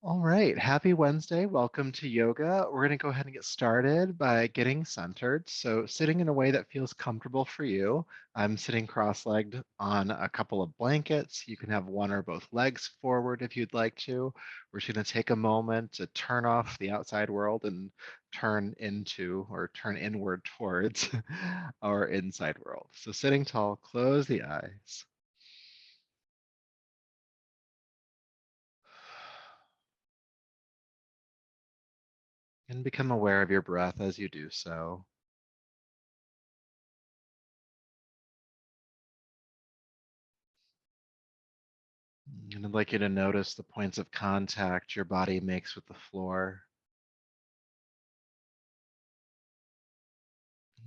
All right, happy Wednesday. Welcome to yoga. We're going to go ahead and get started by getting centered. So, sitting in a way that feels comfortable for you. I'm sitting cross-legged on a couple of blankets. You can have one or both legs forward if you'd like to. We're just going to take a moment to turn off the outside world and turn into or turn inward towards our inside world. So, sitting tall, close the eyes. And become aware of your breath as you do so. And I'd like you to notice the points of contact your body makes with the floor,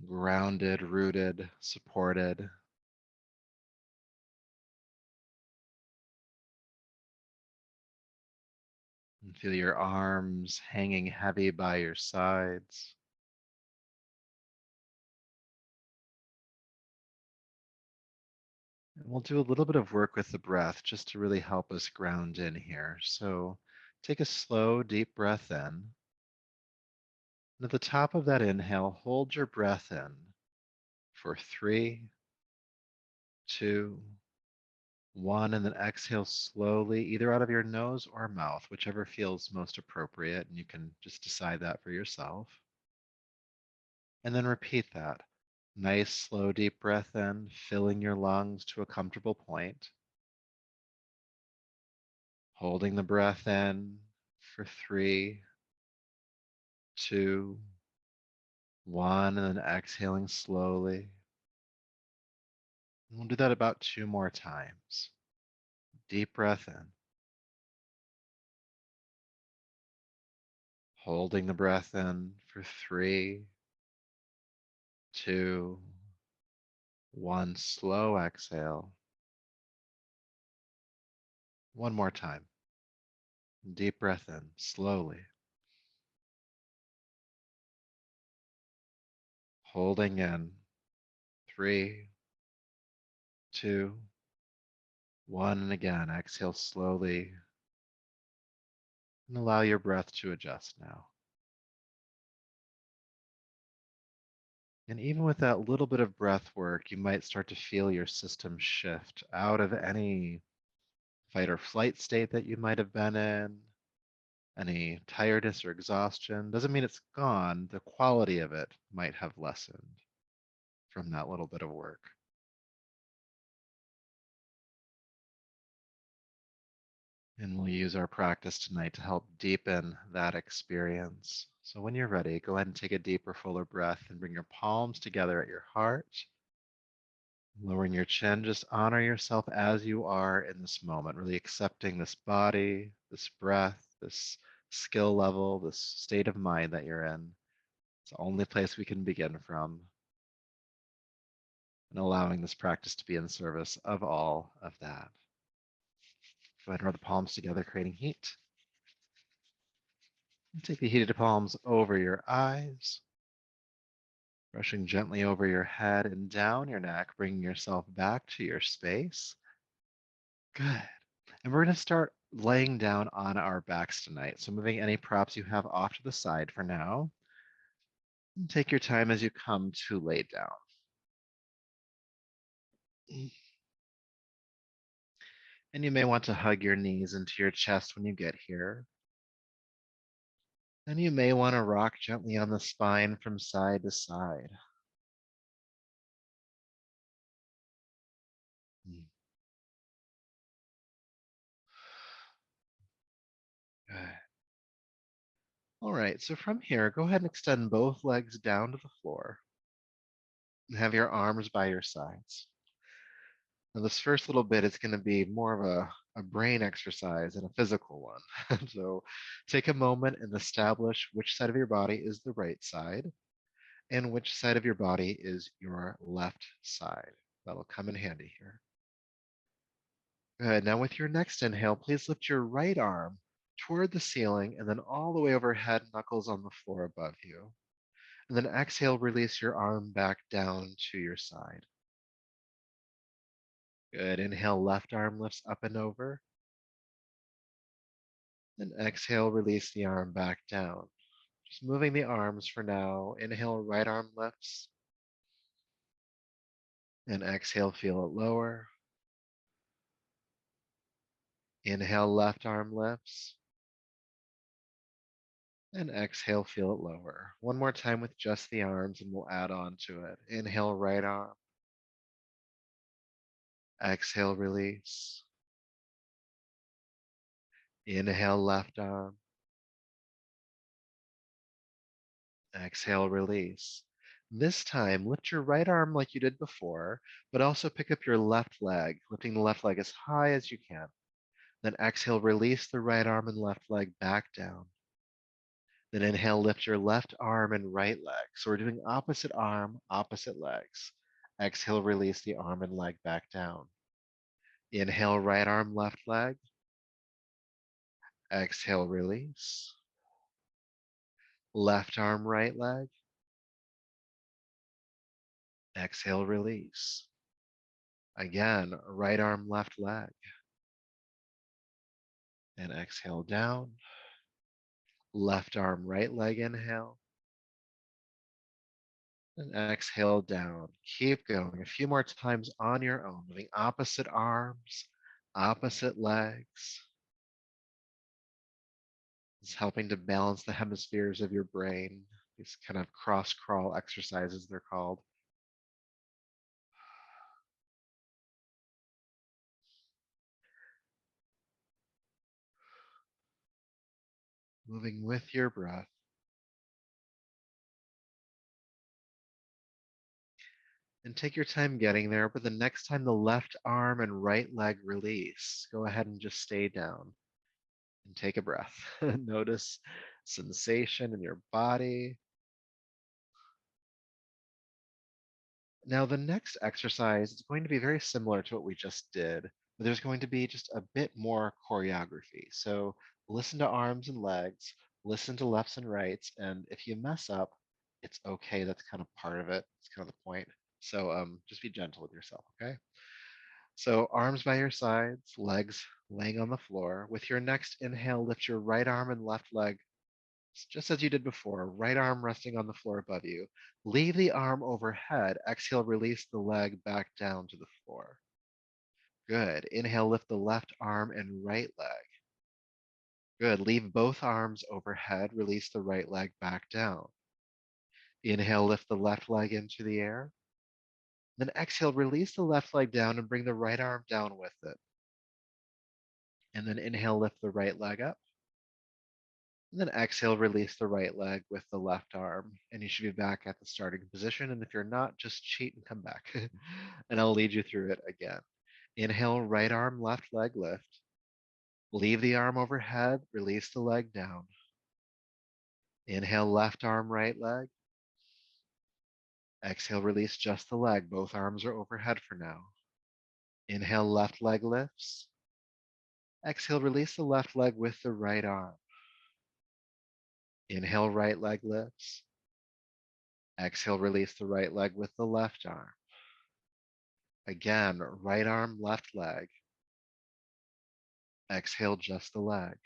grounded, rooted, supported. And feel your arms hanging heavy by your sides. And we'll do a little bit of work with the breath just to really help us ground in here. So take a slow, deep breath in. And at the top of that inhale, hold your breath in for 3, 2, 1, and then exhale slowly, either out of your nose or mouth, whichever feels most appropriate, and you can just decide that for yourself. And then repeat that. Nice, slow, deep breath in, filling your lungs to a comfortable point. Holding the breath in for 3, 2, 1, and then exhaling slowly. And we'll do that about 2 more times. Deep breath in. Holding the breath in for 3, 2, 1, slow exhale. One more time. Deep breath in, slowly. Holding in. 3, 2, 1, and again, exhale slowly. And allow your breath to adjust now. And even with that little bit of breath work, you might start to feel your system shift out of any fight or flight state that you might have been in, any tiredness or exhaustion. Doesn't mean it's gone. The quality of it might have lessened from that little bit of work. And we'll use our practice tonight to help deepen that experience. So when you're ready, go ahead and take a deeper, fuller breath and bring your palms together at your heart. Lowering your chin, just honor yourself as you are in this moment, really accepting this body, this breath, this skill level, this state of mind that you're in. It's the only place we can begin from, and allowing this practice to be in service of all of that. Go ahead and rub the palms together, creating heat. And take the heated palms over your eyes, brushing gently over your head and down your neck, bringing yourself back to your space. Good. And we're going to start laying down on our backs tonight. So moving any props you have off to the side for now. And take your time as you come to lay down. And you may want to hug your knees into your chest when you get here. And you may want to rock gently on the spine from side to side. Mm, good. All right, so from here, go ahead and extend both legs down to the floor and have your arms by your sides. Now, this first little bit is going to be more of a brain exercise and a physical one. So take a moment and establish which side of your body is the right side and which side of your body is your left side. That'll come in handy here. Good. Now, with your next inhale, please lift your right arm toward the ceiling and then all the way overhead, knuckles on the floor above you. And then exhale, release your arm back down to your side. Good. Inhale, left arm lifts up and over. And exhale, release the arm back down. Just moving the arms for now. Inhale, right arm lifts. And exhale, feel it lower. Inhale, left arm lifts. And exhale, feel it lower. One more time with just the arms and we'll add on to it. Inhale, right arm. Exhale, release. Inhale, left arm. Exhale, release. This time, lift your right arm like you did before, but also pick up your left leg, lifting the left leg as high as you can. Then exhale, release the right arm and left leg back down. Then inhale, lift your left arm and right leg. So we're doing opposite arm, opposite legs. Exhale, release the arm and leg back down. Inhale, right arm, left leg. Exhale, release. Left arm, right leg. Exhale, release. Again, right arm, left leg. And exhale down. Left arm, right leg, inhale. And exhale down. Keep going. A few more times on your own, moving opposite arms, opposite legs. It's helping to balance the hemispheres of your brain. These kind of cross crawl exercises, they're called. Moving with your breath. And take your time getting there, but the next time the left arm and right leg release, go ahead and just stay down and take a breath. Notice sensation in your body. Now, the next exercise is going to be very similar to what we just did, but there's going to be just a bit more choreography. So listen to arms and legs, listen to lefts and rights, and if you mess up, it's okay. That's kind of part of it. It's kind of the point. So just be gentle with yourself, okay? So arms by your sides, legs laying on the floor. With your next inhale, lift your right arm and left leg just as you did before, right arm resting on the floor above you. Leave the arm overhead. Exhale, release the leg back down to the floor. Good. Inhale, lift the left arm and right leg. Good. Leave both arms overhead. Release the right leg back down. Inhale, lift the left leg into the air. Then exhale, release the left leg down and bring the right arm down with it. And then inhale, lift the right leg up. And then exhale, release the right leg with the left arm. And you should be back at the starting position. And if you're not, just cheat and come back. And I'll lead you through it again. Inhale, right arm, left leg lift. Leave the arm overhead, release the leg down. Inhale, left arm, right leg. Exhale, release just the leg. Both arms are overhead for now. Inhale, left leg lifts. Exhale, release the left leg with the right arm. Inhale, right leg lifts. Exhale, release the right leg with the left arm. Again, right arm, left leg. Exhale, just the leg.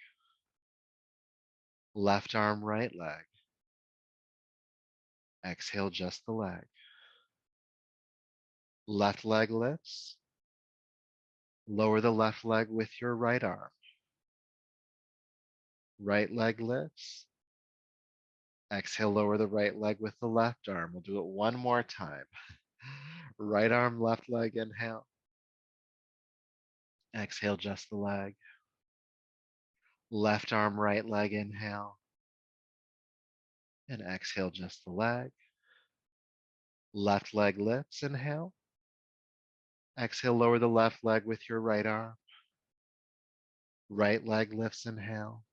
Left arm, right leg. Exhale, just the leg. Left leg lifts. Lower the left leg with your right arm. Right leg lifts. Exhale, lower the right leg with the left arm. We'll do it one more time. Right arm, left leg, inhale. Exhale, just the leg. Left arm, right leg, inhale. And exhale, just the leg. Left leg lifts, inhale. Exhale, lower the left leg with your right arm. Right leg lifts, inhale.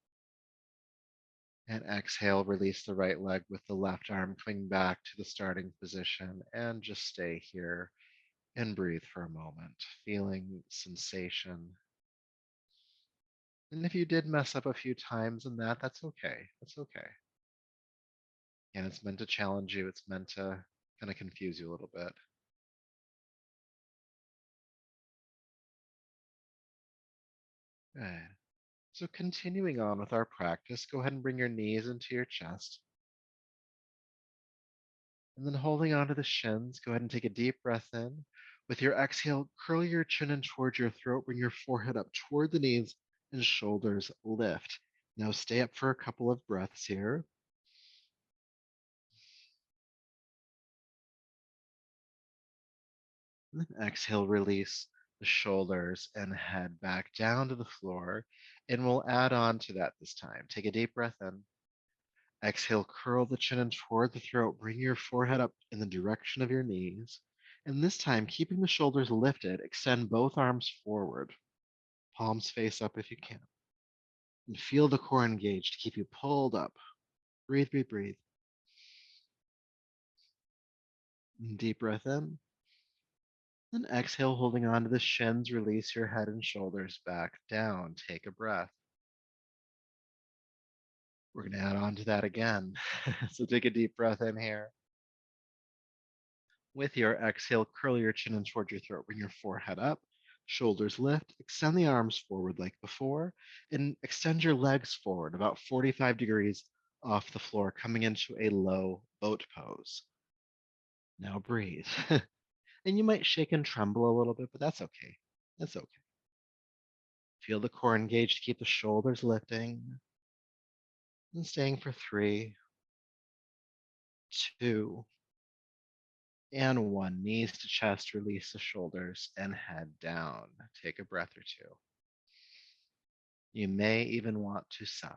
And exhale, release the right leg with the left arm, coming back to the starting position. And just stay here and breathe for a moment, feeling sensation. And if you did mess up a few times in that, that's okay. That's okay. And it's meant to challenge you. It's meant to kind of confuse you a little bit. Good. So, continuing on with our practice, go ahead and bring your knees into your chest. And then holding onto the shins, go ahead and take a deep breath in. With your exhale, curl your chin in towards your throat, bring your forehead up toward the knees, and shoulders lift. Now stay up for a couple of breaths here. And then exhale, release the shoulders and head back down to the floor. And we'll add on to that this time. Take a deep breath in. Exhale, curl the chin in toward the throat. Bring your forehead up in the direction of your knees. And this time, keeping the shoulders lifted, extend both arms forward, palms face up if you can. And feel the core engaged. Keep you pulled up. Breathe, breathe, breathe. And deep breath in. Then exhale, holding on to the shins. Release your head and shoulders back down. Take a breath. We're going to add on to that again. So take a deep breath in here. With your exhale, curl your chin in toward your throat. Bring your forehead up, shoulders lift, extend the arms forward like before, and extend your legs forward about 45 degrees off the floor, coming into a low boat pose. Now breathe. And you might shake and tremble a little bit, but that's okay. That's okay. Feel the core engaged. Keep the shoulders lifting and staying for 3, 2, and 1. Knees to chest, release the shoulders and head down. Take a breath or two. You may even want to sigh.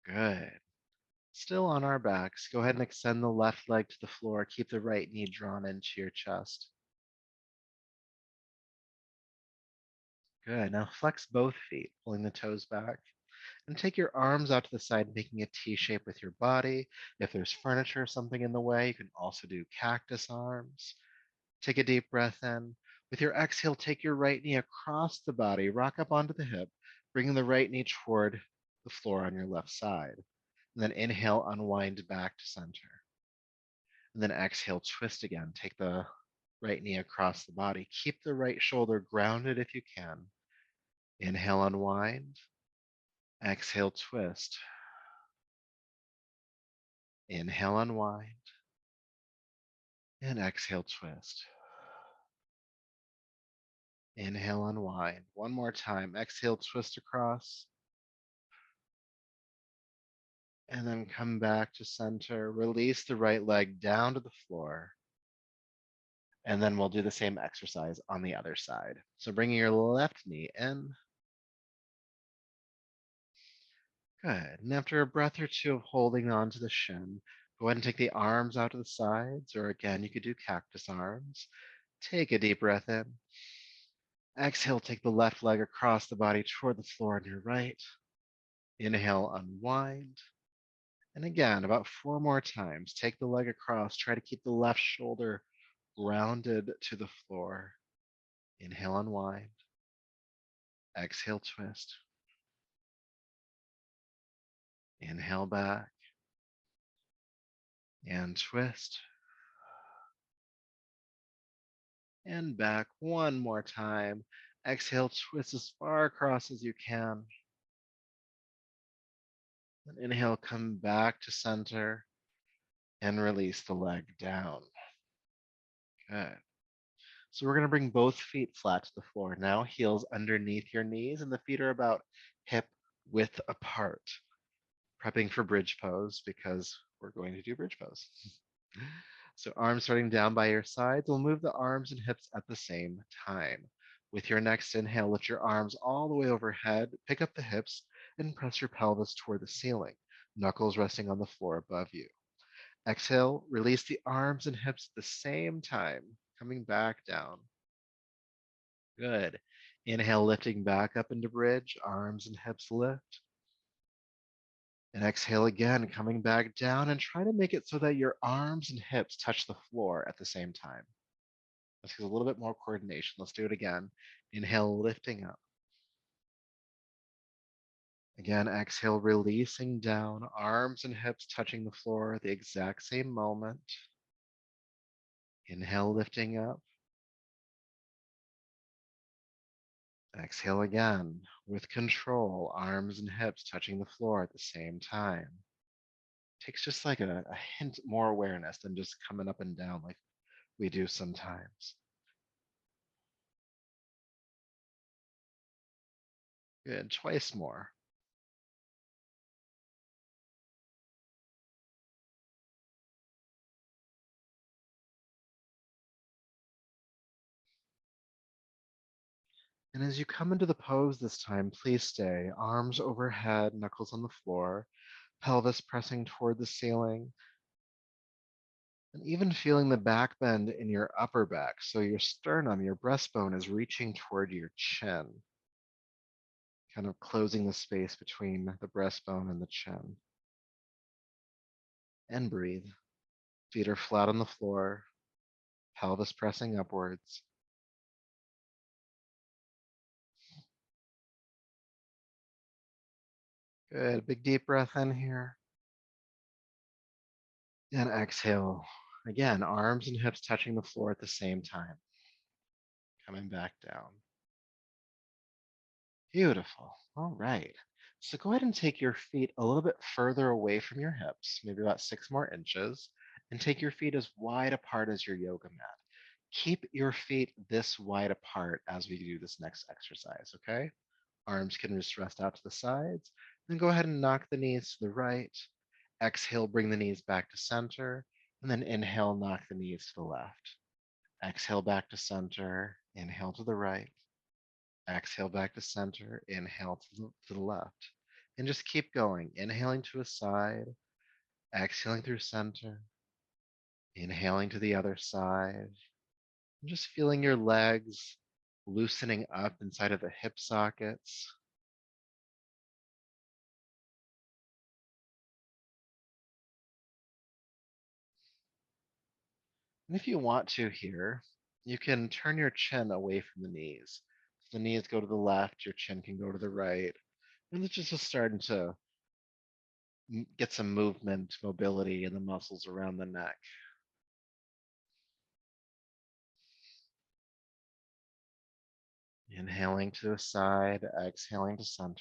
Good. Still on our backs, go ahead and extend the left leg to the floor. Keep the right knee drawn into your chest. Good. Now flex both feet, pulling the toes back. And take your arms out to the side, making a T shape with your body. If there's furniture or something in the way, you can also do cactus arms. Take a deep breath in. With your exhale, take your right knee across the body, rock up onto the hip, bringing the right knee toward the floor on your left side. And then inhale, unwind back to center. And then exhale, twist again. Take the right knee across the body. Keep the right shoulder grounded if you can. Inhale, unwind. Exhale, twist. Inhale, unwind. And exhale, twist. Inhale, unwind. One more time. Exhale, twist across. And then come back to center. Release the right leg down to the floor. And then we'll do the same exercise on the other side. So bringing your left knee in. Good. And after a breath or two of holding on to the shin, go ahead and take the arms out to the sides, or again, you could do cactus arms. Take a deep breath in. Exhale, take the left leg across the body toward the floor on your right. Inhale, unwind. And again, about 4 more times. Take the leg across. Try to keep the left shoulder grounded to the floor. Inhale, unwind. Exhale, twist. Inhale back and twist. And back one more time. Exhale, twist as far across as you can. And inhale, come back to center and release the leg down. Good. So we're going to bring both feet flat to the floor. Now heels underneath your knees and the feet are about hip width apart. Prepping for bridge pose because we're going to do bridge pose. So arms starting down by your sides. We'll move the arms and hips at the same time. With your next inhale, lift your arms all the way overhead, pick up the hips, and press your pelvis toward the ceiling, knuckles resting on the floor above you. Exhale, release the arms and hips at the same time, coming back down. Good. Inhale, lifting back up into bridge, arms and hips lift. And exhale again, coming back down, and try to make it so that your arms and hips touch the floor at the same time. Let's get a little bit more coordination. Let's do it again. Inhale, lifting up. Again, exhale, releasing down, arms and hips touching the floor at the exact same moment. Inhale, lifting up. Exhale again with control, arms and hips touching the floor at the same time. Takes just like a hint more awareness than just coming up and down like we do sometimes. Good. Twice more. And as you come into the pose this time, please stay. Arms overhead, knuckles on the floor, pelvis pressing toward the ceiling, and even feeling the back bend in your upper back. So your sternum, your breastbone is reaching toward your chin, kind of closing the space between the breastbone and the chin. And breathe. Feet are flat on the floor, pelvis pressing upwards. Good. Big deep breath in here. And exhale. Again, arms and hips touching the floor at the same time. Coming back down. Beautiful. All right. So go ahead and take your feet a little bit further away from your hips, maybe about 6 more inches, and take your feet as wide apart as your yoga mat. Keep your feet this wide apart as we do this next exercise, okay? Arms can just rest out to the sides. Then go ahead and knock the knees to the right. Exhale, bring the knees back to center. And then inhale, knock the knees to the left. Exhale back to center. Inhale to the right. Exhale back to center. Inhale to the left. And just keep going. Inhaling to a side. Exhaling through center. Inhaling to the other side. And just feeling your legs loosening up inside of the hip sockets. And if you want to here, you can turn your chin away from the knees. So the knees go to the left, your chin can go to the right. And it's just starting to get some movement, mobility in the muscles around the neck. Inhaling to the side, exhaling to center.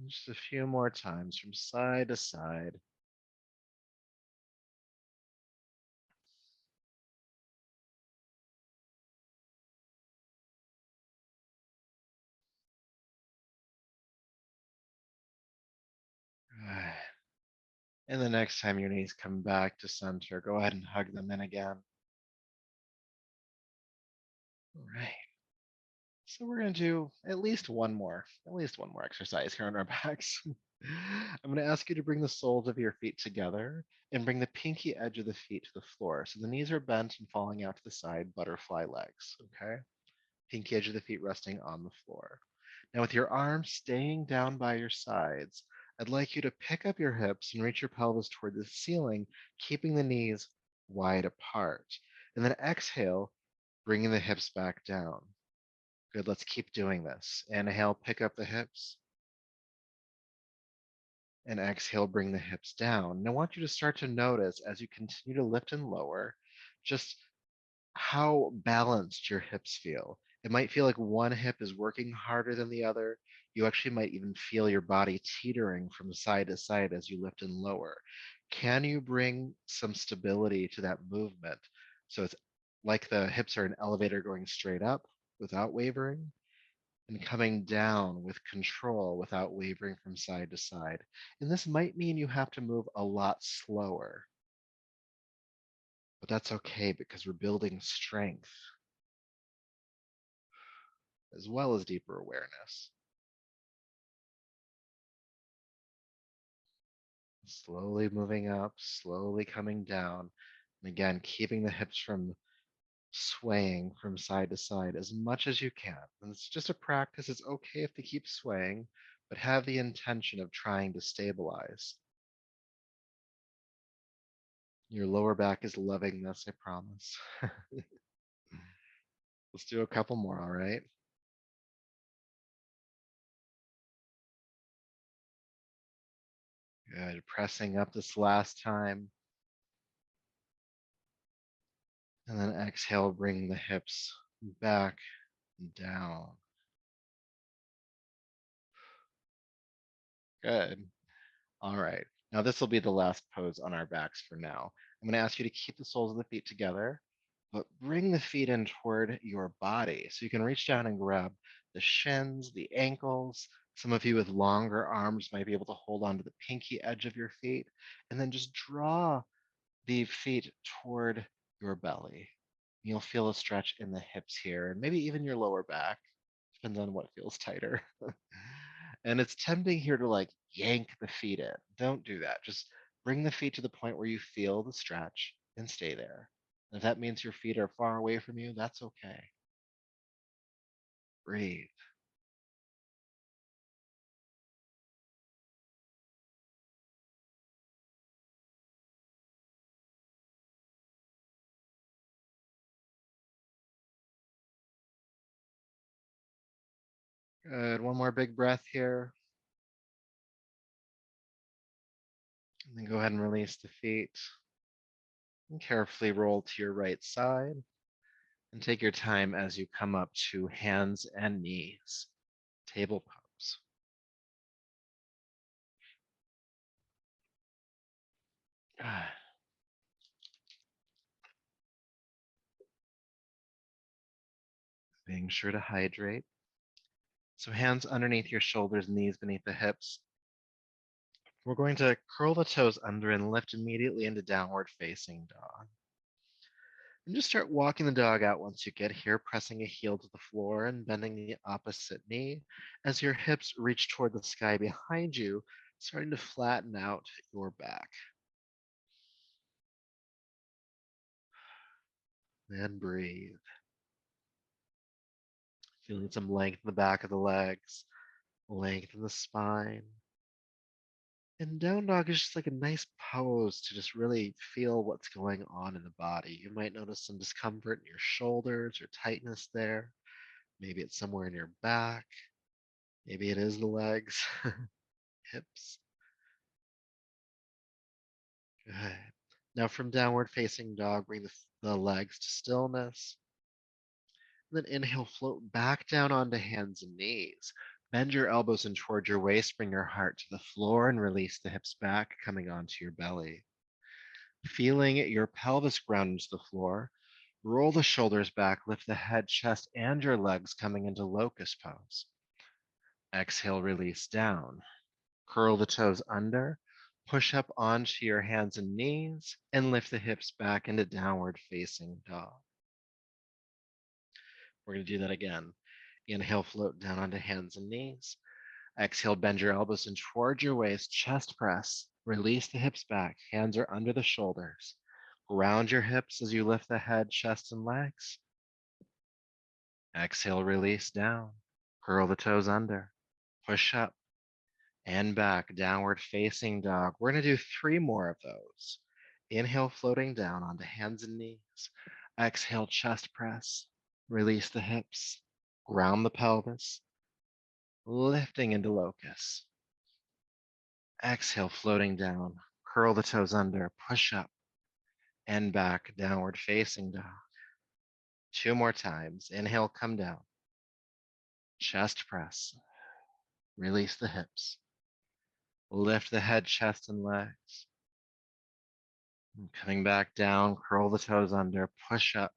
And just a few more times from side to side. Good. And the next time your knees come back to center, go ahead and hug them in again. All right. So we're going to do at least one more exercise here on our backs. I'm going to ask you to bring the soles of your feet together and bring the pinky edge of the feet to the floor. So the knees are bent and falling out to the side, butterfly legs, okay? Pinky edge of the feet resting on the floor. Now with your arms staying down by your sides, I'd like you to pick up your hips and reach your pelvis toward the ceiling, keeping the knees wide apart. And then exhale, bringing the hips back down. Good, let's keep doing this. Inhale, pick up the hips. And exhale, bring the hips down. And I want you to start to notice as you continue to lift and lower, just how balanced your hips feel. It might feel like one hip is working harder than the other. You actually might even feel your body teetering from side to side as you lift and lower. Can you bring some stability to that movement? So it's like the hips are an elevator going straight up without wavering, and coming down with control without wavering from side to side. And this might mean you have to move a lot slower, but that's okay because we're building strength as well as deeper awareness. Slowly moving up, slowly coming down. And again, keeping the hips from swaying from side to side as much as you can. And it's just a practice. It's okay if they keep swaying, but have the intention of trying to stabilize. Your lower back is loving this, I promise. Let's do a couple more, all right? Good. Pressing up this last time. And then exhale, bring the hips back and down. Good. All right. Now this will be the last pose on our backs for now. I'm going to ask you to keep the soles of the feet together, but bring the feet in toward your body. So you can reach down and grab the shins, the ankles. Some of you with longer arms might be able to hold onto the pinky edge of your feet, and then just draw the feet toward your belly. You'll feel a stretch in the hips here, and maybe even your lower back. Depends on what feels tighter. And it's tempting here to like yank the feet in. Don't do that. Just bring the feet to the point where you feel the stretch and stay there. And if that means your feet are far away from you, that's okay. Breathe. Good. One more big breath here. And then go ahead and release the feet. And carefully roll to your right side. And take your time as you come up to hands and knees. Table pose. Good. Being sure to hydrate. So hands underneath your shoulders, knees beneath the hips. We're going to curl the toes under and lift immediately into downward facing dog. And just start walking the dog out once you get here, pressing a heel to the floor and bending the opposite knee as your hips reach toward the sky behind you, starting to flatten out your back. And breathe. Feeling some length in the back of the legs, length in the spine. And down dog is just like a nice pose to just really feel what's going on in the body. You might notice some discomfort in your shoulders or tightness there. Maybe it's somewhere in your back. Maybe it is the legs, hips. Good. Now from downward facing dog, bring the legs to stillness. And then inhale, float back down onto hands and knees. Bend your elbows in toward your waist, bring your heart to the floor and release the hips back, coming onto your belly. Feeling your pelvis ground into the floor, roll the shoulders back, lift the head, chest, and your legs coming into locust pose. Exhale, release down. Curl the toes under, push up onto your hands and knees, and lift the hips back into downward facing dog. We're going to do that again. Inhale, float down onto hands and knees. Exhale, bend your elbows in toward your waist, chest press. Release the hips back, hands are under the shoulders. Round your hips as you lift the head, chest, and legs. Exhale, release down. Curl the toes under. Push up and back, downward facing dog. We're going to do 3 more of those. Inhale, floating down onto hands and knees. Exhale, chest press. Release the hips. Ground the pelvis. Lifting into locust. Exhale, floating down. Curl the toes under. Push up and back, downward facing dog. 2 more times. Inhale, come down. Chest press. Release the hips. Lift the head, chest, and legs. And coming back down, curl the toes under, push up,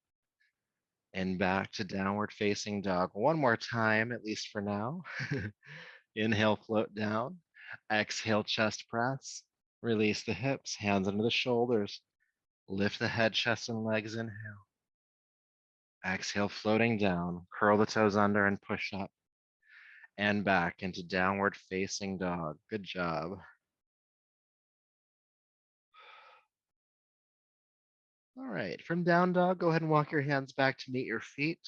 and back to downward facing dog. One more time, at least for now. Inhale, float down. Exhale, chest press. Release the hips, hands under the shoulders. Lift the head, chest, and legs. Inhale. Exhale, floating down. Curl the toes under and push up and back into downward facing dog. Good job. All right, from down dog, go ahead and walk your hands back to meet your feet.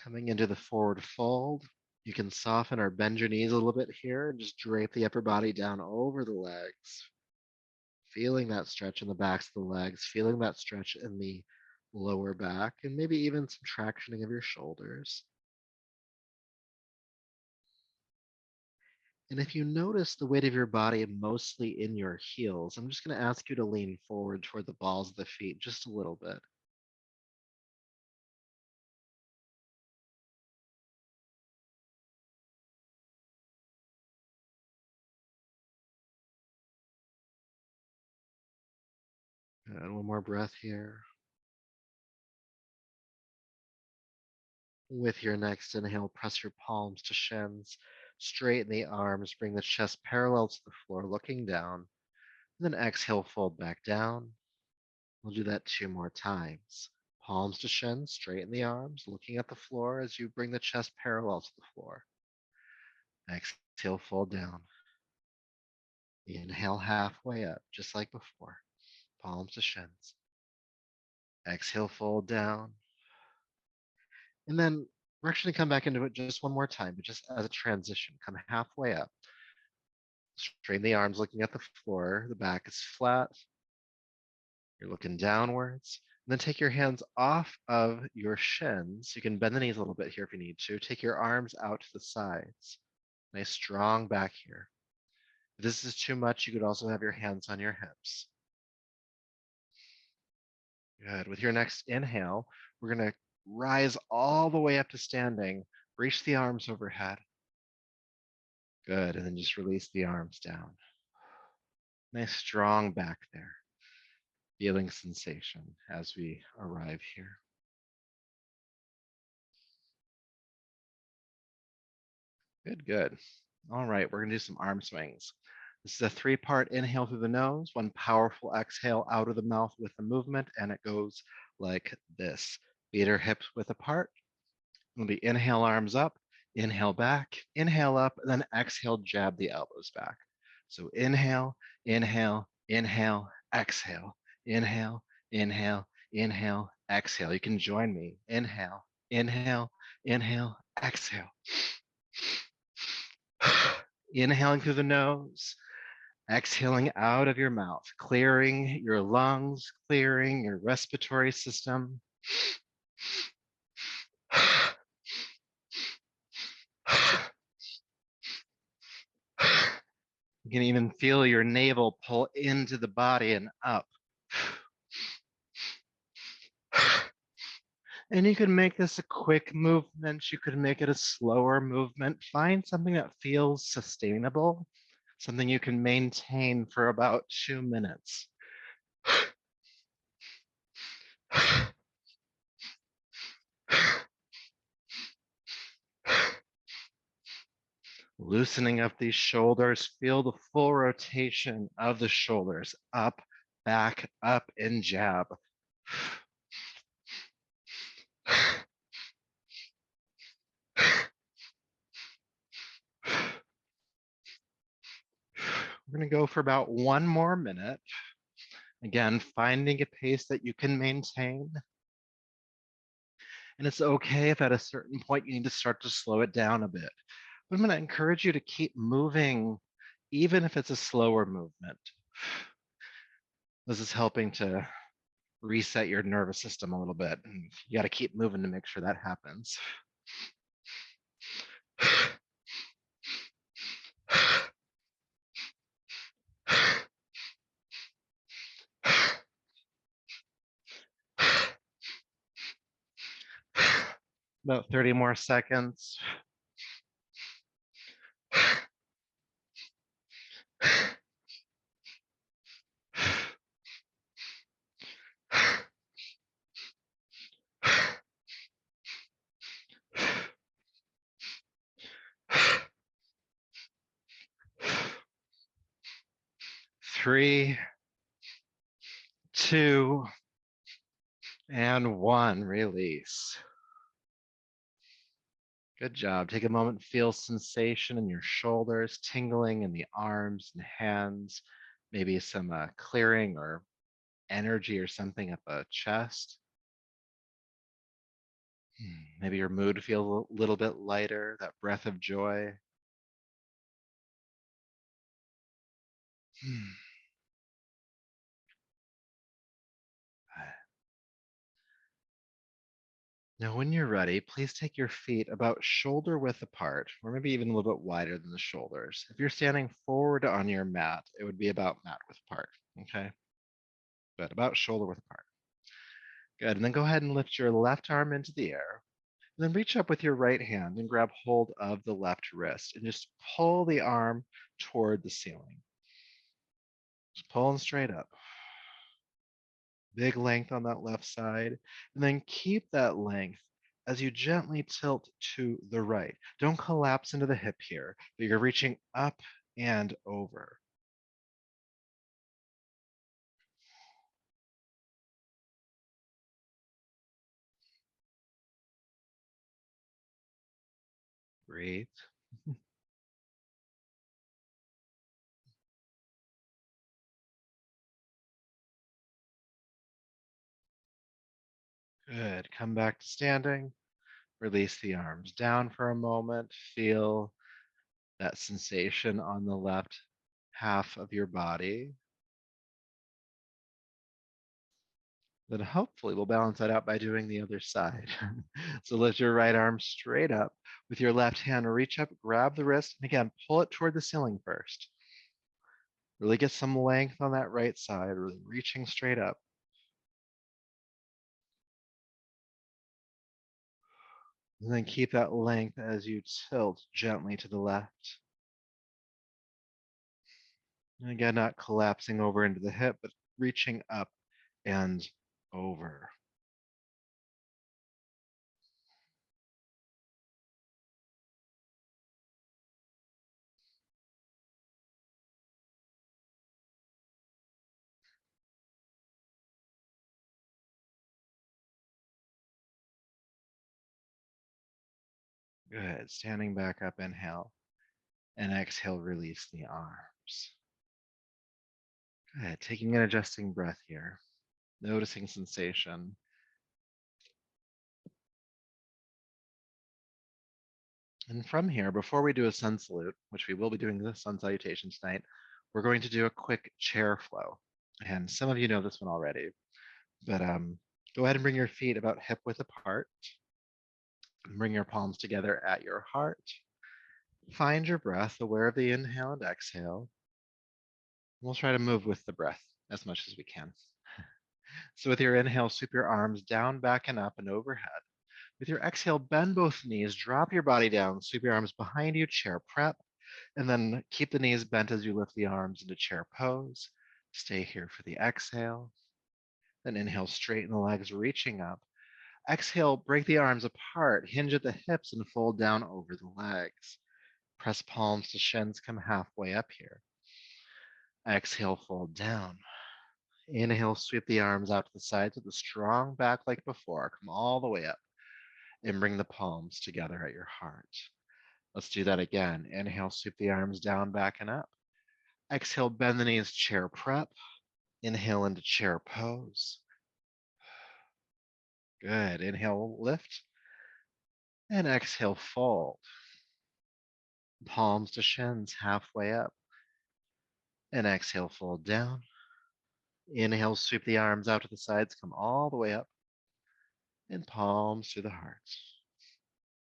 Coming into the forward fold, you can soften or bend your knees a little bit here and just drape the upper body down over the legs. Feeling that stretch in the backs of the legs, feeling that stretch in the lower back, and maybe even some tractioning of your shoulders. And if you notice the weight of your body mostly in your heels, I'm just going to ask you to lean forward toward the balls of the feet just a little bit. And one more breath here. With your next inhale, press your palms to shins, straighten the arms, bring the chest parallel to the floor, looking down. And then exhale, fold back down. We'll do that 2 more times. Palms to shins, straighten the arms, looking at the floor as you bring the chest parallel to the floor. Exhale, fold down. Inhale halfway up, just like before. Palms to shins. Exhale, fold down. And then we're actually going to come back into it just 1 more time, but just as a transition. Come halfway up. Straighten the arms, looking at the floor. The back is flat. You're looking downwards. And then take your hands off of your shins. You can bend the knees a little bit here if you need to. Take your arms out to the sides. Nice strong back here. If this is too much, you could also have your hands on your hips. Good. With your next inhale, we're going to rise all the way up to standing. Reach the arms overhead. Good. And then just release the arms down. Nice strong back there. Feeling sensation as we arrive here. Good, good. All right, we're going to do some arm swings. This is a 3-part inhale through the nose, 1 powerful exhale out of the mouth with the movement, and it goes like this. Feet are hips width apart. It'll be inhale, arms up, inhale back, inhale up, and then exhale, jab the elbows back. So inhale, inhale, inhale, exhale, inhale, inhale, inhale, exhale. You can join me. Inhale, inhale, inhale, exhale. Inhaling through the nose, exhaling out of your mouth, clearing your lungs, clearing your respiratory system. You can even feel your navel pull into the body and up. And you can make this a quick movement. You could make it a slower movement. Find something that feels sustainable, something you can maintain for about 2 minutes. Loosening up these shoulders, feel the full rotation of the shoulders, up, back, up, and jab. We're going to go for about 1 more minute. Again, finding a pace that you can maintain. And it's okay if at a certain point you need to start to slow it down a bit. But I'm going to encourage you to keep moving, even if it's a slower movement. This is helping to reset your nervous system a little bit. And you got to keep moving to make sure that happens. About 30 more seconds. 3, 2, and 1. Release. Good job. Take a moment, feel sensation in your shoulders, tingling in the arms and hands, maybe some clearing or energy or something at the chest. Maybe your mood feels a little bit lighter, that breath of joy. Now, when you're ready, please take your feet about shoulder width apart, or maybe even a little bit wider than the shoulders. If you're standing forward on your mat, it would be about mat width apart. Okay, but about shoulder width apart. Good. And then go ahead and lift your left arm into the air. And then reach up with your right hand and grab hold of the left wrist and just pull the arm toward the ceiling. Just pulling straight up. Big length on that left side. And then keep that length as you gently tilt to the right. Don't collapse into the hip here, but you're reaching up and over. Breathe. Good. Come back to standing. Release the arms down for a moment. Feel that sensation on the left half of your body. Then hopefully we'll balance that out by doing the other side. So lift your right arm straight up. With your left hand, reach up, grab the wrist, and again, pull it toward the ceiling first. Really get some length on that right side, really reaching straight up. And then keep that length as you tilt gently to the left. And again, not collapsing over into the hip, but reaching up and over. Good. Standing back up, inhale. And exhale, release the arms. Good. Taking an adjusting breath here. Noticing sensation. And from here, before we do a sun salute, which we will be doing the sun salutation tonight, we're going to do a quick chair flow. And some of you know this one already, but go ahead and bring your feet about hip width apart. Bring your palms together at your heart. Find your breath, aware of the inhale and exhale. We'll try to move with the breath as much as we can. So with your inhale, sweep your arms down, back, and up and overhead. With your exhale, bend both knees, drop your body down, sweep your arms behind you, chair prep, and then keep the knees bent as you lift the arms into chair pose. Stay here for the exhale. Then inhale, straighten the legs, reaching up. Exhale, break the arms apart, hinge at the hips, and fold down over the legs. Press palms to shins, come halfway up here. Exhale, fold down. Inhale, sweep the arms out to the sides with a strong back like before. Come all the way up and bring the palms together at your heart. Let's do that again. Inhale, sweep the arms down, back, and up. Exhale, bend the knees, chair prep. Inhale into chair pose. Good. Inhale, lift. And exhale, fold. Palms to shins, halfway up. And exhale, fold down. Inhale, sweep the arms out to the sides, come all the way up. And palms to the heart.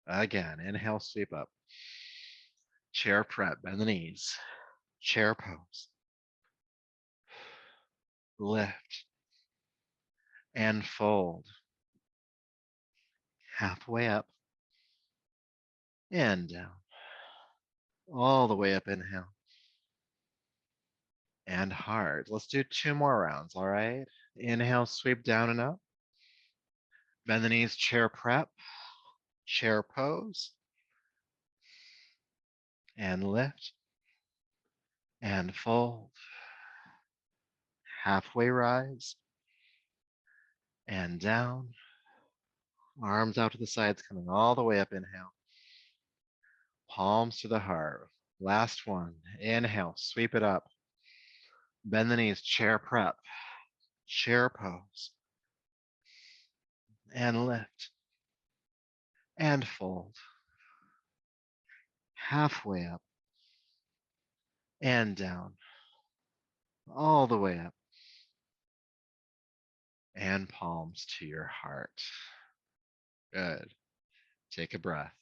Again, inhale, sweep up. Chair prep, bend the knees. Chair pose. Lift. And fold. Halfway up. And down. All the way up, inhale. And hard. Let's do 2 more rounds, all right? Inhale, sweep down and up. Bend the knees, chair prep, chair pose, and lift, and fold. Halfway rise, and down. Arms out to the sides, coming all the way up, inhale. Palms to the heart. Last one. Inhale, sweep it up. Bend the knees, chair prep, chair pose, and lift, and fold. Halfway up, and down. All the way up, and palms to your heart. Good. Take a breath.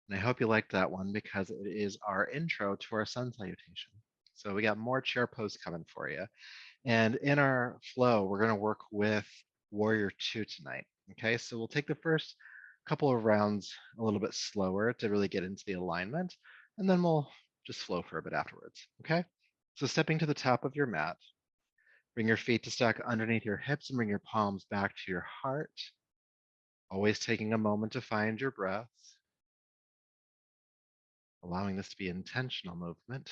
And I hope you liked that one because it is our intro to our sun salutation. So we got more chair pose coming for you. And in our flow, we're going to work with Warrior 2 tonight. Okay, so we'll take the first couple of rounds a little bit slower to really get into the alignment, and then we'll just flow for a bit afterwards. Okay, so stepping to the top of your mat, bring your feet to stack underneath your hips and bring your palms back to your heart, always taking a moment to find your breath, allowing this to be intentional movement.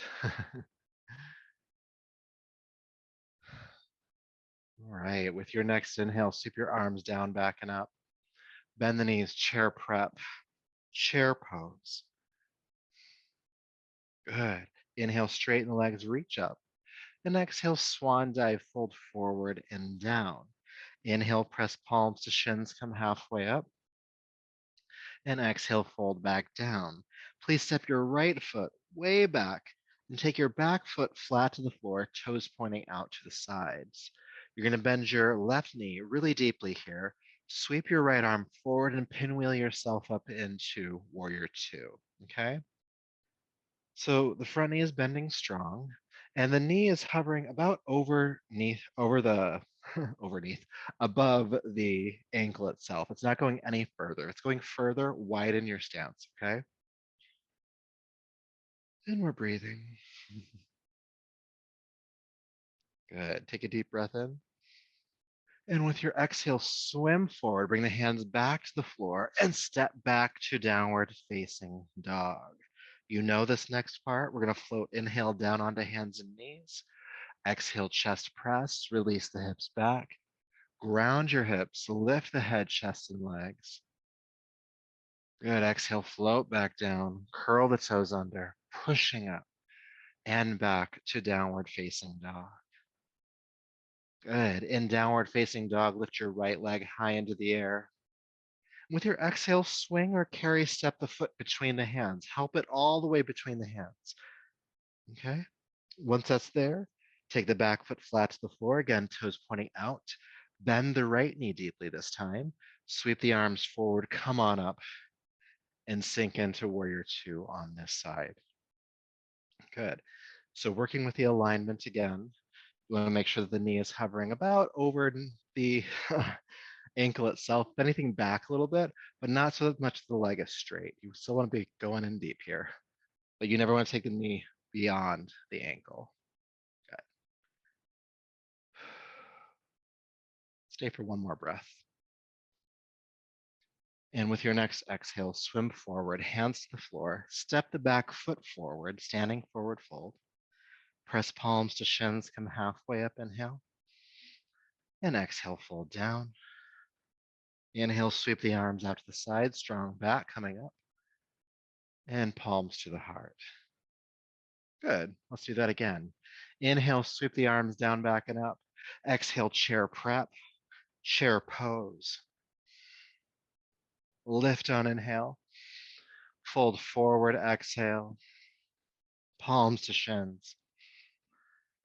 All right, with your next inhale, sweep your arms down, back and up. Bend the knees, chair prep, chair pose. Good. Inhale, straighten the legs, reach up. And exhale, swan dive, fold forward and down. Inhale, press palms to shins, come halfway up. And exhale, fold back down. Please step your right foot way back and take your back foot flat to the floor, toes pointing out to the sides. You're going to bend your left knee really deeply here. Sweep your right arm forward and pinwheel yourself up into Warrior 2. Okay? So the front knee is bending strong, and the knee is hovering about over the overneath, above the ankle itself. It's not going any further. It's going further, widen your stance, okay? And we're breathing. Good. Take a deep breath in. And with your exhale, swim forward. Bring the hands back to the floor and step back to downward facing dog. You know this next part. We're going to float, inhale down onto hands and knees. Exhale, chest press, release the hips back. Ground your hips, lift the head, chest, and legs. Good. Exhale, float back down, curl the toes under, pushing up and back to downward facing dog. Good. In downward facing dog, lift your right leg high into the air. With your exhale, swing or carry step the foot between the hands. Help it all the way between the hands. Okay. Once that's there, take the back foot flat to the floor. Again, toes pointing out. Bend the right knee deeply this time. Sweep the arms forward. Come on up and sink into Warrior 2 on this side. Good. So working with the alignment again, you want to make sure that the knee is hovering about over the ankle itself, if anything back a little bit, but not so much the leg is straight. You still want to be going in deep here, but you never want to take the knee beyond the ankle. Good. Stay for one more breath. And with your next exhale, swim forward, hands to the floor, step the back foot forward, standing forward fold. Press palms to shins, come halfway up, inhale. And exhale, fold down. Inhale, sweep the arms out to the side, strong back coming up. And palms to the heart. Good. Let's do that again. Inhale, sweep the arms down, back and up. Exhale, chair prep, chair pose. Lift on inhale. Fold forward, exhale. Palms to shins.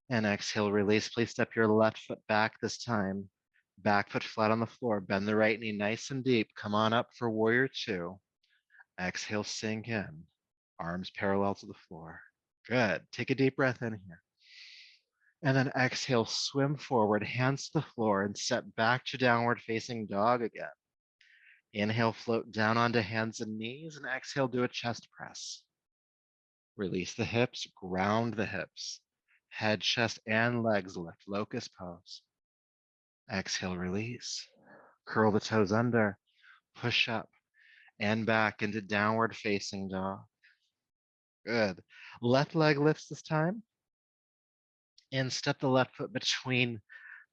And exhale, release. Please step your left foot back this time. Back foot flat on the floor. Bend the right knee nice and deep. Come on up for Warrior 2. Exhale, sink in. Arms parallel to the floor. Good. Take a deep breath in here. And then exhale, swim forward, hands to the floor, and step back to downward facing dog again. Inhale, float down onto hands and knees, and exhale, do a chest press. Release the hips, ground the hips. Head, chest, and legs lift, locust pose. Exhale, release. Curl the toes under, push up and back into downward facing dog. Good. Left leg lifts this time. And step the left foot between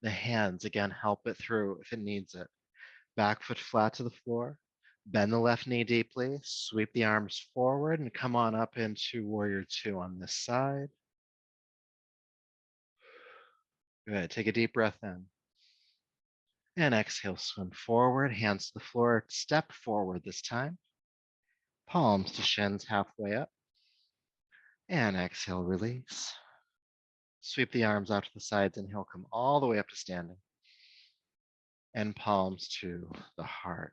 the hands. Again, help it through if it needs it. Back foot flat to the floor. Bend the left knee deeply. Sweep the arms forward and come on up into Warrior 2 on this side. Good. Take a deep breath in. And exhale, swim forward, hands to the floor. Step forward this time. Palms to shins halfway up. And exhale, release. Sweep the arms out to the sides. Inhale, come all the way up to standing. And palms to the heart.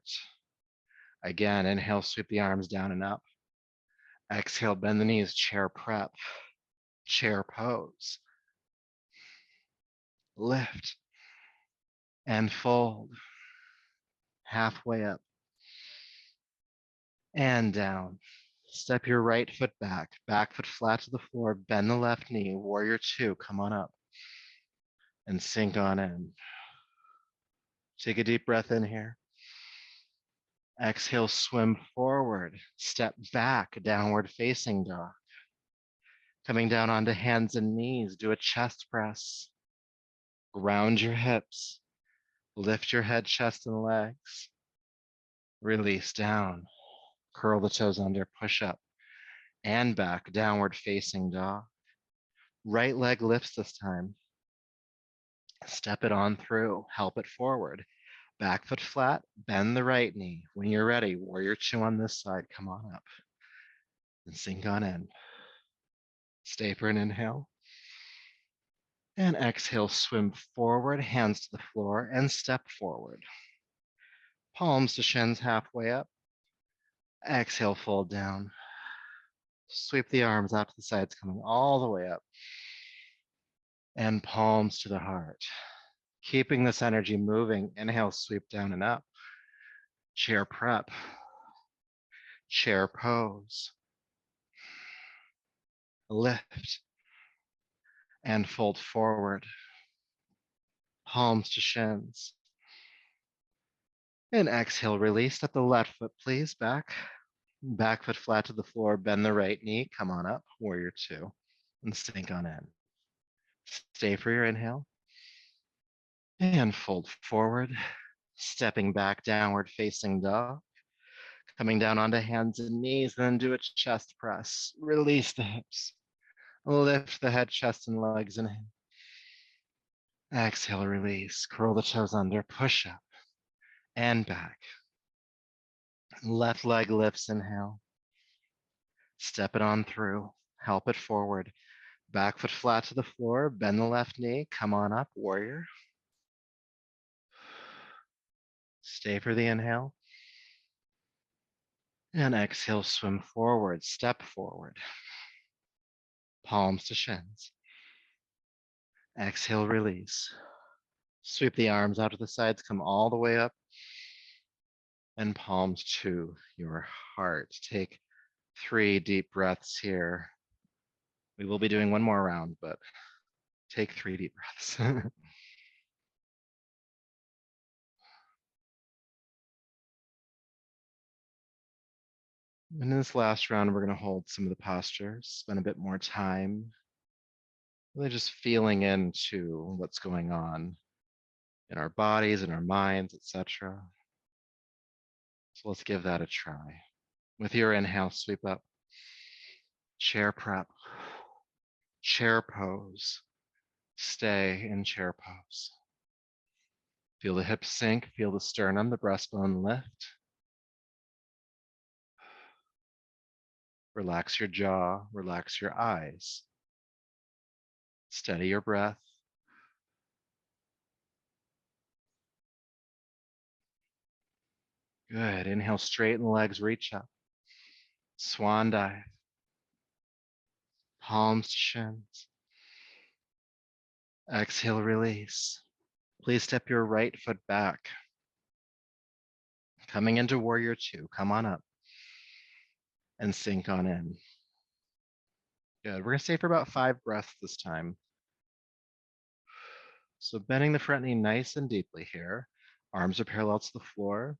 Again, inhale, sweep the arms down and up. Exhale, bend the knees, chair prep, chair pose. Lift and fold. Halfway up and down. Step your right foot back foot flat to the floor, bend the left knee, warrior two, come on up and sink on in. Take a deep breath in here. Exhale, swim forward, step back, downward facing dog. Coming down onto hands and knees, do a chest press. Ground your hips, lift your head, chest, and legs. Release down, curl the toes under, push up and back, downward facing dog. Right leg lifts this time. Step it on through, help it forward. Back foot flat, bend the right knee. When you're ready, warrior two on this side, come on up and sink on in. Stay for an inhale. And exhale, swim forward, hands to the floor and step forward. Palms to shins halfway up. Exhale, fold down. Sweep the arms out to the sides, coming all the way up. And palms to the heart. Keeping this energy moving, inhale, sweep down and up. Chair prep. Chair pose. Lift and fold forward. Palms to shins. And exhale, release. Step the left foot, please, back. Back foot flat to the floor, bend the right knee, come on up, warrior two, and sink on in. Stay for your inhale. And fold forward, stepping back, downward facing dog. Coming down onto hands and knees, then do a chest press. Release the hips. Lift the head, chest, and legs. Inhale. Exhale, release. Curl the toes under, push up and back. Left leg lifts, inhale. Step it on through, help it forward. Back foot flat to the floor, bend the left knee, come on up, warrior. Stay for the inhale. And exhale, swim forward, step forward. Palms to shins. Exhale, release. Sweep the arms out to the sides, come all the way up. And palms to your heart. Take 3 deep breaths here. We will be doing one more round, but take 3 deep breaths. In this last round, we're going to hold some of the postures, spend a bit more time, really just feeling into what's going on in our bodies, in our minds, etc. So let's give that a try. With your inhale, sweep up, chair prep, chair pose, stay in chair pose. Feel the hips sink, feel the sternum, the breastbone lift. Relax your jaw, relax your eyes. Steady your breath. Good. Inhale, straighten the legs, reach up. Swan dive. Palms to shins. Exhale, release. Please step your right foot back. Coming into warrior two, come on up and sink on in. Good. We're going to stay for about 5 breaths this time. So bending the front knee nice and deeply here. Arms are parallel to the floor.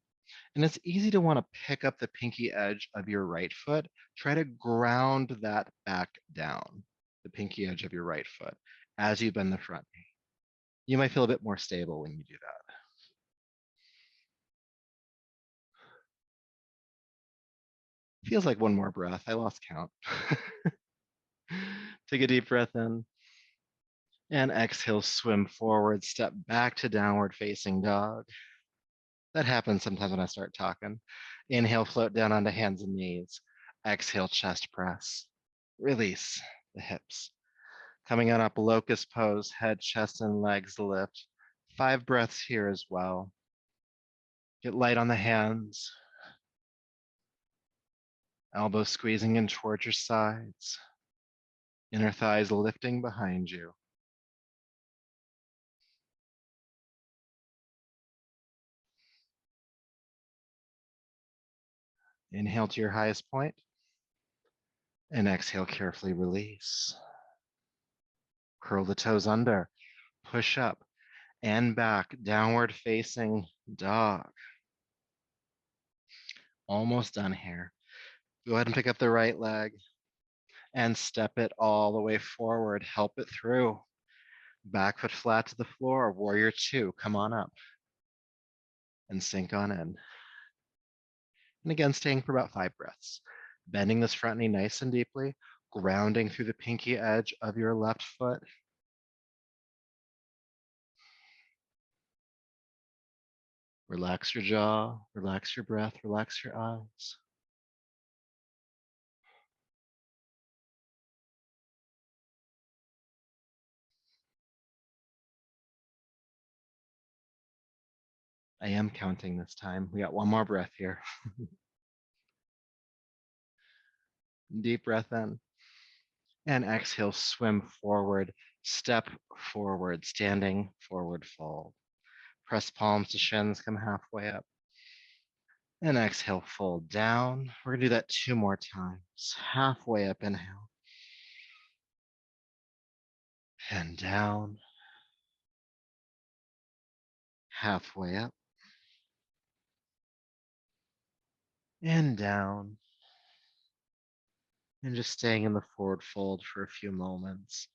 And it's easy to want to pick up the pinky edge of your right foot. Try to ground that back down, the pinky edge of your right foot, as you bend the front knee. You might feel a bit more stable when you do that. Feels like one more breath. I lost count. Take a deep breath in. And exhale, swim forward, step back to downward facing dog. That happens sometimes when I start talking. Inhale, float down onto hands and knees. Exhale, chest press. Release the hips. Coming on up, locust pose, head, chest, and legs lift. 5 breaths here as well. Get light on the hands, elbows squeezing in towards your sides, inner thighs lifting behind you. Inhale to your highest point, and exhale, carefully release. Curl the toes under, push up and back, downward facing dog. Almost done here. Go ahead and pick up the right leg and step it all the way forward. Help it through. Back foot flat to the floor. Warrior 2, come on up and sink on in. And again, staying for about 5 breaths. Bending this front knee nice and deeply, grounding through the pinky edge of your left foot. Relax your jaw, relax your breath, relax your eyes. I am counting this time. We got one more breath here. Deep breath in. And exhale, swim forward, step forward, standing forward fold. Press palms to shins, come halfway up. And exhale, fold down. We're gonna do that 2 more times. Halfway up, inhale. And down. Halfway up. And down. And just staying in the forward fold for a few moments.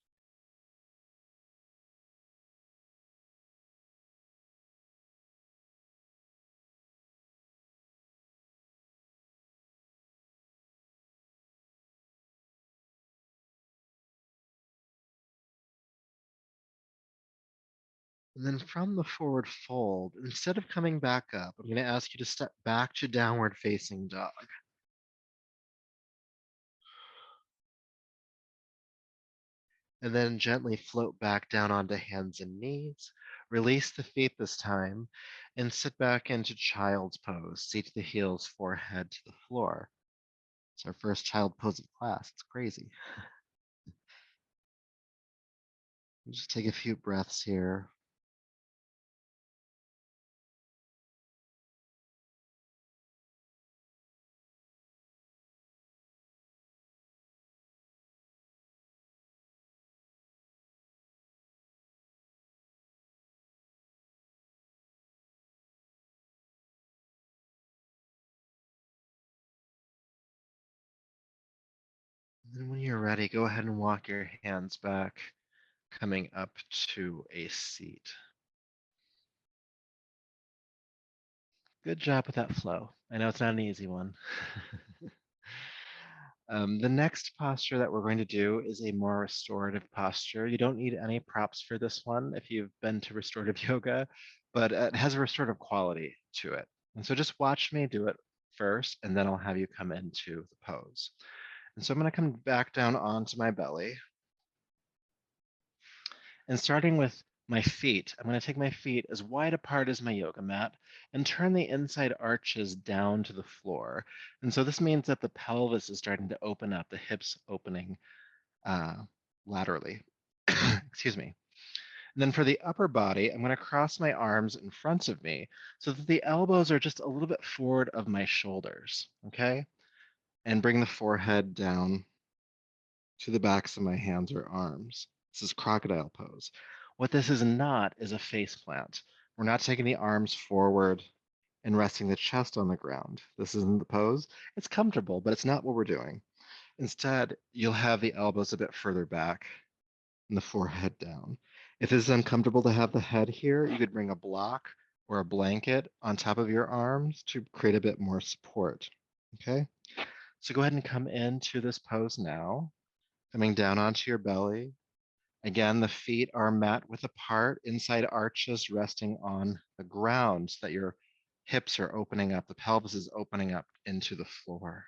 And then from the forward fold, instead of coming back up, I'm going to ask you to step back to downward facing dog. And then gently float back down onto hands and knees. Release the feet this time and sit back into child's pose. Seat to the heels, forehead to the floor. It's our first child pose of class. It's crazy. Just take a few breaths here. And then when you're ready, go ahead and walk your hands back, coming up to a seat. Good job with that flow. I know it's not an easy one. The next posture that we're going to do is a more restorative posture. You don't need any props for this one if you've been to restorative yoga, but it has a restorative quality to it. And so just watch me do it first, and then I'll have you come into the pose. And so I'm going to come back down onto my belly. And starting with my feet, I'm going to take my feet as wide apart as my yoga mat and turn the inside arches down to the floor. And so this means that the pelvis is starting to open up, the hips opening laterally. Excuse me. And then for the upper body, I'm going to cross my arms in front of me so that the elbows are just a little bit forward of my shoulders, okay? And bring the forehead down to the backs of my hands or arms. This is crocodile pose. What this is not is a face plant. We're not taking the arms forward and resting the chest on the ground. This isn't the pose. It's comfortable, but it's not what we're doing. Instead, you'll have the elbows a bit further back and the forehead down. If it's uncomfortable to have the head here, you could bring a block or a blanket on top of your arms to create a bit more support. Okay? So go ahead and come into this pose now. Coming down onto your belly. Again, the feet are mat width apart, inside arches resting on the ground so that your hips are opening up, the pelvis is opening up into the floor.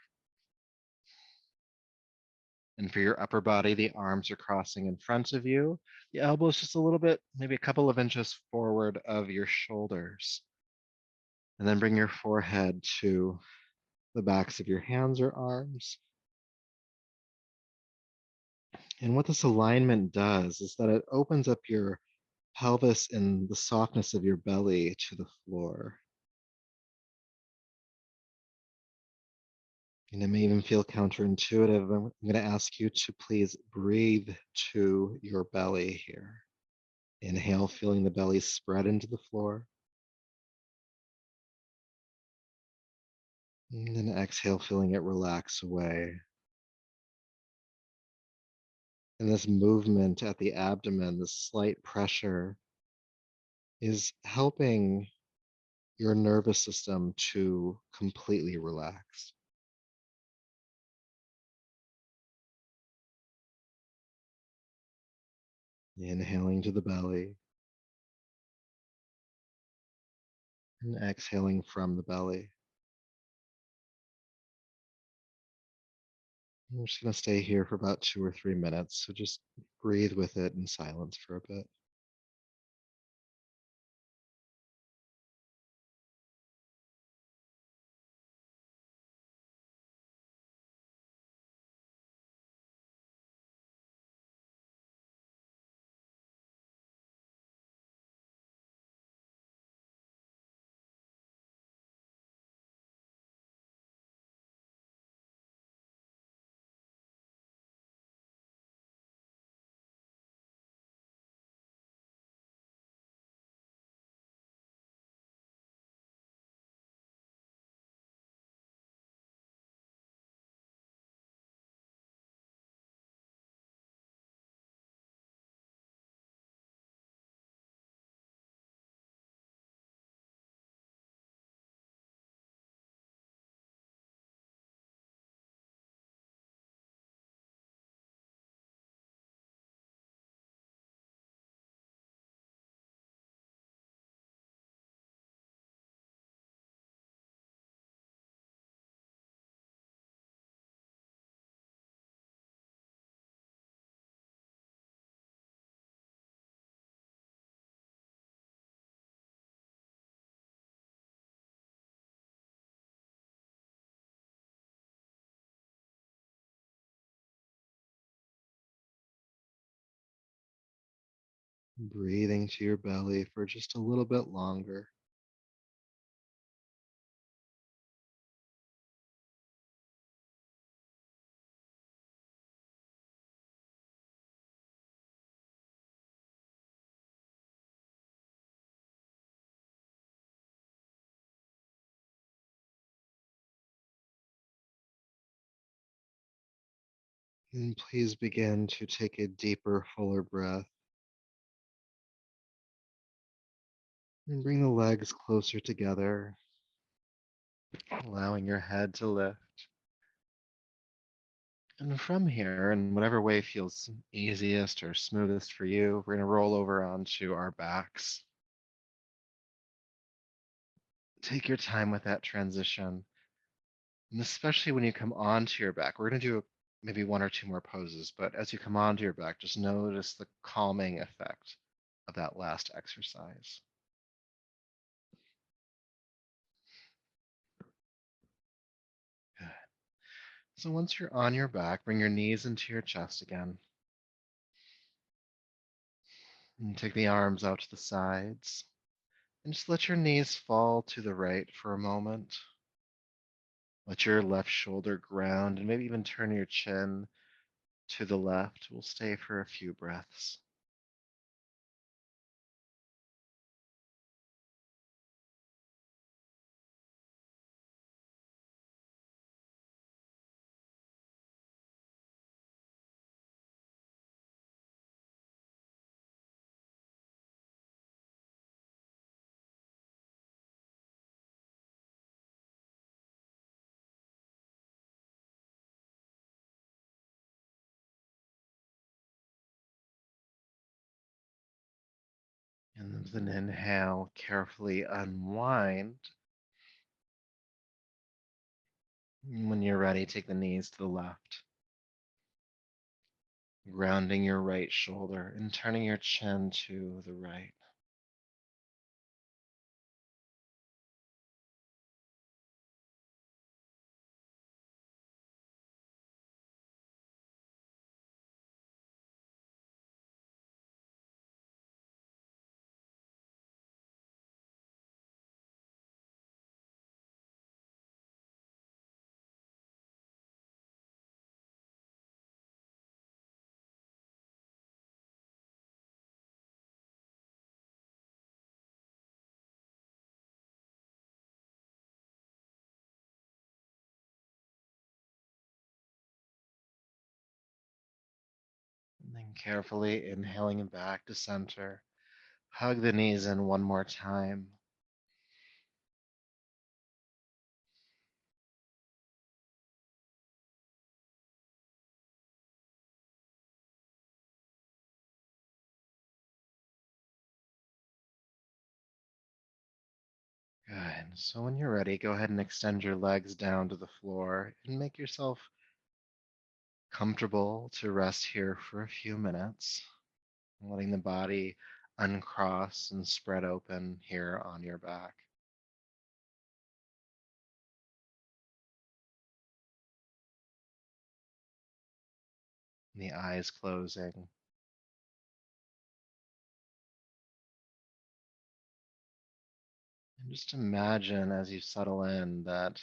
And for your upper body, the arms are crossing in front of you. The elbows just a little bit, maybe a couple of inches forward of your shoulders. And then bring your forehead to the backs of your hands or arms. And what this alignment does is that it opens up your pelvis and the softness of your belly to the floor. And it may even feel counterintuitive. I'm going to ask you to please breathe to your belly here. Inhale, feeling the belly spread into the floor. And then exhale, feeling it relax away. And this movement at the abdomen, this slight pressure, is helping your nervous system to completely relax. Inhaling to the belly and exhaling from the belly. I'm just going to stay here for about 2 or 3 minutes. So just breathe with it in silence for a bit. Breathing to your belly for just a little bit longer. And please begin to take a deeper, fuller breath. And bring the legs closer together, allowing your head to lift. And from here, in whatever way feels easiest or smoothest for you, we're going to roll over onto our backs. Take your time with that transition. And especially when you come onto your back, we're going to do maybe one or two more poses, but as you come onto your back, just notice the calming effect of that last exercise. Good. So once you're on your back, bring your knees into your chest again. And take the arms out to the sides. And just let your knees fall to the right for a moment. Let your left shoulder ground and maybe even turn your chin to the left. We'll stay for a few breaths. And then inhale, carefully unwind. And when you're ready, take the knees to the left. grounding your right shoulder and turning your chin to the right. And then carefully inhaling back to center. Hug the knees in one more time. Good. So when you're ready, go ahead and extend your legs down to the floor and make yourself comfortable to rest here for a few minutes, letting the body uncross and spread open here on your back. And the eyes closing. And just imagine as you settle in that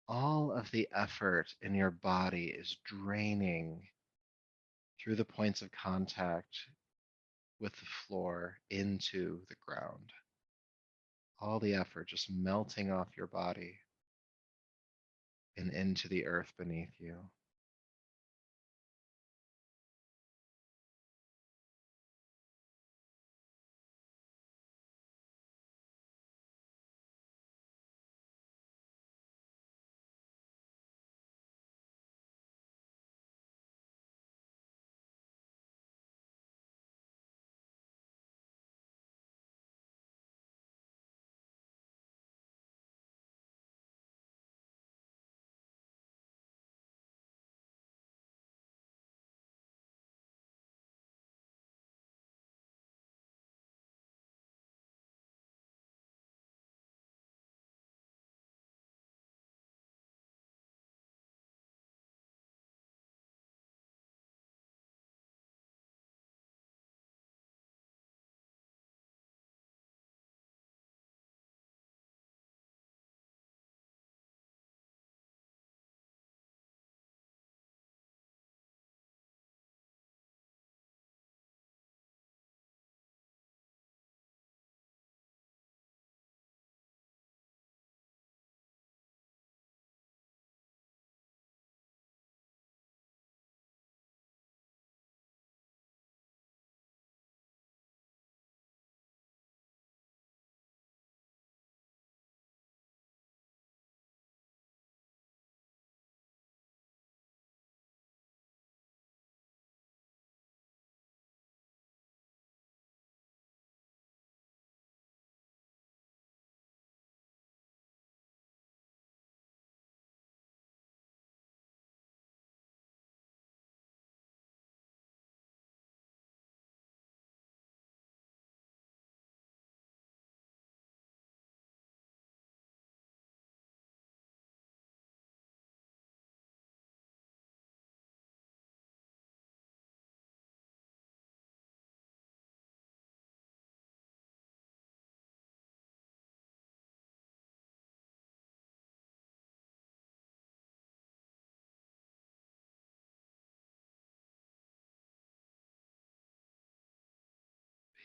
all of the effort in your body is draining through the points of contact with the floor into the ground. All the effort just melting off your body and into the earth beneath you.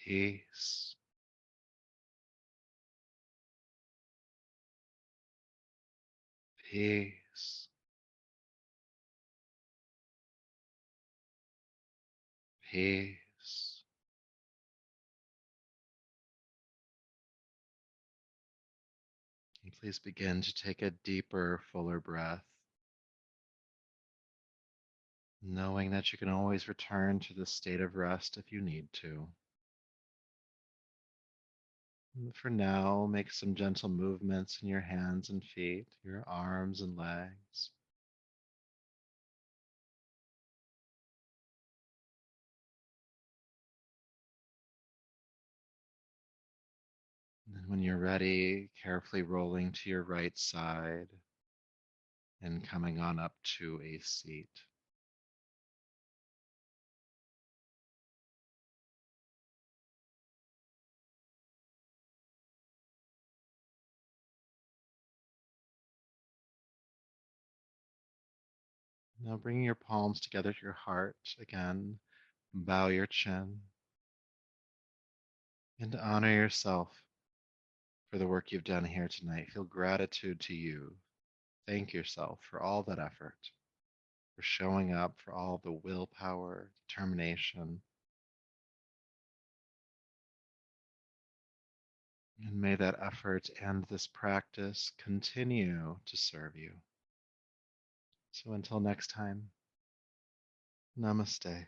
Peace, peace, peace. And please begin to take a deeper, fuller breath, knowing that you can always return to this state of rest if you need to. And for now, make some gentle movements in your hands and feet, your arms and legs. When you're ready, carefully rolling to your right side and coming on up to a seat. Now bringing your palms together to your heart again, bow your chin and honor yourself for the work you've done here tonight. Feel gratitude to you. Thank yourself for all that effort, for showing up, for all the willpower, determination, and may that effort and this practice continue to serve you. So until next time, namaste.